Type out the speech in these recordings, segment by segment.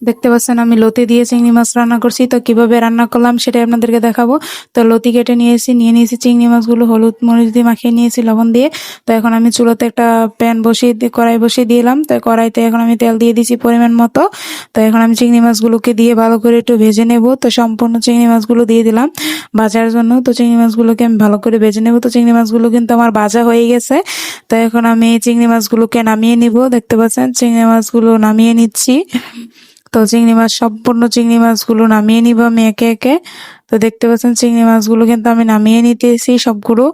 দেখতে পাচ্ছেন আমি লতি দিয়ে চিংড়ি মাছ রান্না করছি। তো কিভাবে রান্না করলাম সেটাই আপনাদেরকে দেখাবো। তো লতি কেটে নিয়ে নিয়েছি চিংড়ি মাছগুলো হলুদ মরিচ দিয়ে মাখিয়ে নিয়েছি লবণ দিয়ে। তো এখন আমি চুলোতে একটা প্যান বসিয়ে দিয়ে কড়াই বসিয়ে দিলাম। তো কড়াইতে এখন আমি তেল দিয়ে দিয়েছি পরিমাণ মতো। তো এখন আমি চিংড়ি মাছগুলোকে দিয়ে ভালো করে একটু ভেজে নেব। তো সম্পূর্ণ চিংড়ি মাছগুলো দিয়ে দিলাম ভাজার জন্য। তো চিংড়ি মাছগুলোকে আমি ভালো করে ভেজে নেব। তো চিংড়ি মাছগুলো কিন্তু আমার ভাজা হয়ে গেছে। তো এখন আমি চিংড়ি মাছগুলোকে নামিয়ে নিব। দেখতে পাচ্ছেন চিংড়ি মাছগুলো নামিয়ে নিচ্ছি। তো চিংড়ি মাছ সম্পূর্ণ চিংড়ি মাছগুলো নামিয়ে নিব আমি একে একে। তো দেখতে পাচ্ছেন চিংড়ি মাছগুলো কিন্তু আমি নামিয়ে নিতেছি সবগুলো।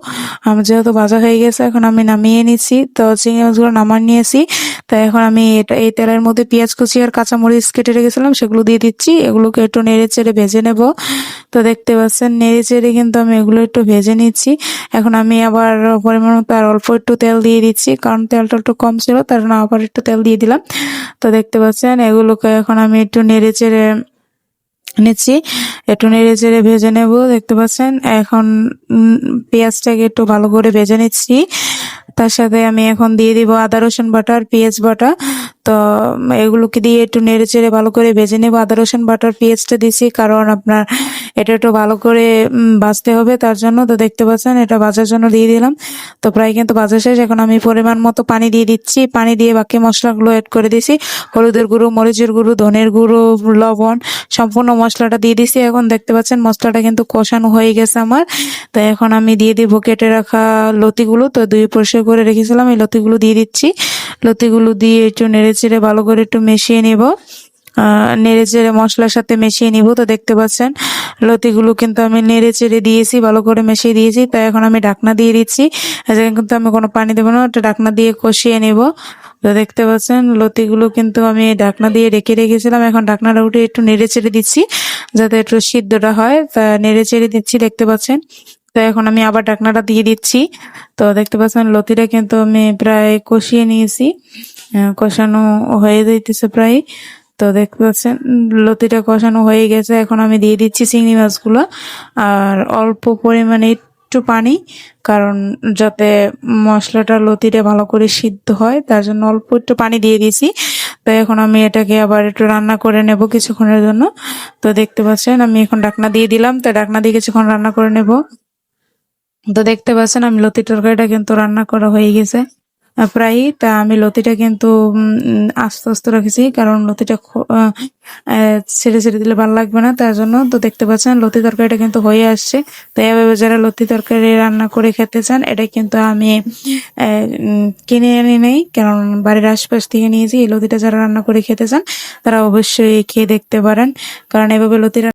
আমার যেহেতু ভাজা হয়ে গেছে এখন আমি নামিয়ে নিচ্ছি। তো চিংড়ি মাছগুলো নামান নিয়েছি। তো এখন আমি এই তেলের মধ্যে পেঁয়াজ কুচি আর কাঁচামরিচ কেটে রেখেছিলাম সেগুলো দিয়ে দিচ্ছি। এগুলোকে একটু নেড়ে চেড়ে ভেজে নেব। তো দেখতে পাচ্ছেন নেড়ে চেড়ে কিন্তু আমি এগুলো একটু ভেজে নিচ্ছি। এখন আমি আবার পরিমাণ মতো আর অল্প একটু তেল দিয়ে দিচ্ছি, কারণ তেলটা একটু কম ছিল তার জন্য আবার একটু তেল দিয়ে দিলাম। তো দেখতে পাচ্ছেন এগুলোকে এখন আমি একটু নেড়ে চেড়ে নিচ্ছি, একটু নেড়ে চেড়ে ভেজে নেব। দেখতে পাচ্ছেন এখন পেঁয়াজটাকে একটু ভালো করে ভেজে নিচ্ছি। তার সাথে আমি এখন দিয়ে দিব আদা রসুন বাটা আর পেঁয়াজ বাটা। তো এগুলোকে দিয়ে একটু নেড়ে চেড়ে ভালো করে ভেজে নেব। আদা রসুন বাটার পেঁয়াজটা দিছি কারণ আপনার এটা একটু ভালো করে ভাজতে হবে তার জন্য। তো দেখতে পাচ্ছেন এটা ভাজার জন্য দিয়ে দিলাম। তো প্রায় কিন্তু ভাজা শেষ। এখন আমি পরিমাণ মতো পানি দিয়ে দিচ্ছি। পানি দিয়ে বাকি মশলাগুলো অ্যাড করে দিছি। হলুদের গুঁড়ো, মরিচের গুঁড়ো, ধনের গুঁড়ো, লবণ সম্পূর্ণ মশলাটা দিয়ে দিছি। এখন দেখতে পাচ্ছেন মশলাটা কিন্তু কষানো হয়ে গেছে আমার। তো এখন আমি দিয়ে দিব কেটে রাখা লতিগুলো। তো ধুয়ে পরিষ্কার করে রেখেছিলাম এই লতিগুলো দিয়ে দিচ্ছি। লতিগুলো দিয়ে একটু নেড়ে চেড়ে ভালো করে একটু মিশিয়ে নেব। নেড়ে চেড়ে মশলার সাথে মিশিয়ে নিব। তো দেখতে পাচ্ছেন লতিগুলো কিন্তু আমি নেড়ে চেড়ে দিয়েছি, ভালো করে মিশিয়ে দিয়েছি। তো এখন আমি ঢাকনা দিয়ে দিচ্ছি। কিন্তু আমি কোনো পানি দেবো না, একটা ঢাকনা দিয়ে কষিয়ে নেব। তো দেখতে পাচ্ছেন লতিগুলো কিন্তু আমি ঢাকনা দিয়ে রেখে রেখেছিলাম। এখন ঢাকনাটা উঠে একটু নেড়ে চেড়ে দিচ্ছি যাতে একটু সিদ্ধটা হয়। তা নেড়ে চেড়ে দিচ্ছি দেখতে পাচ্ছেন। তো এখন আমি আবার ঢাকনাটা দিয়ে দিচ্ছি। তো দেখতে পাচ্ছেন লতিটা কিন্তু আমি প্রায় কষিয়ে নিয়েছি, কষানো হয়ে যাইতেছে প্রায়। তো দেখতে পাচ্ছেন লতিটা কষানো হয়ে গেছে। এখন আমি দিয়ে দিচ্ছি চিংড়ি মাছগুলো আর অল্প পরিমাণে একটু পানি, কারণ যাতে মশলাটা লতিটা ভালো করে সিদ্ধ হয় তার জন্য অল্প একটু পানি দিয়ে দিয়েছি। তো এখন আমি এটাকে আবার একটু রান্না করে নেব কিছুক্ষণের জন্য। তো দেখতে পাচ্ছেন আমি এখন ঢাকনা দিয়ে দিলাম। তো ঢাকনা দিয়ে কিছুক্ষণ রান্না করে নেব। তো দেখতে পাচ্ছেন আমি লতির তরকারিটা কিন্তু রান্না করা হয়ে গেছে প্রায়। তা আমি লতিটা কিন্তু আস্তে আস্তে রেখেছি, কারণ লতিটা ছেড়ে ছেড়ে দিলে ভালো লাগবে না তার জন্য। তো দেখতে পাচ্ছেন লতি তরকারিটা কিন্তু হয়ে আসছে। তো এভাবে যারা লতি তরকারি রান্না করে খেতে চান, এটা কিন্তু আমি কিনে আনি নেই, কারণ বাড়ির আশপাশ থেকে নিয়েছি। এই লতিটা যারা রান্না করে খেতে চান তারা অবশ্যই খেয়ে দেখতে পারেন, কারণ এভাবে লতি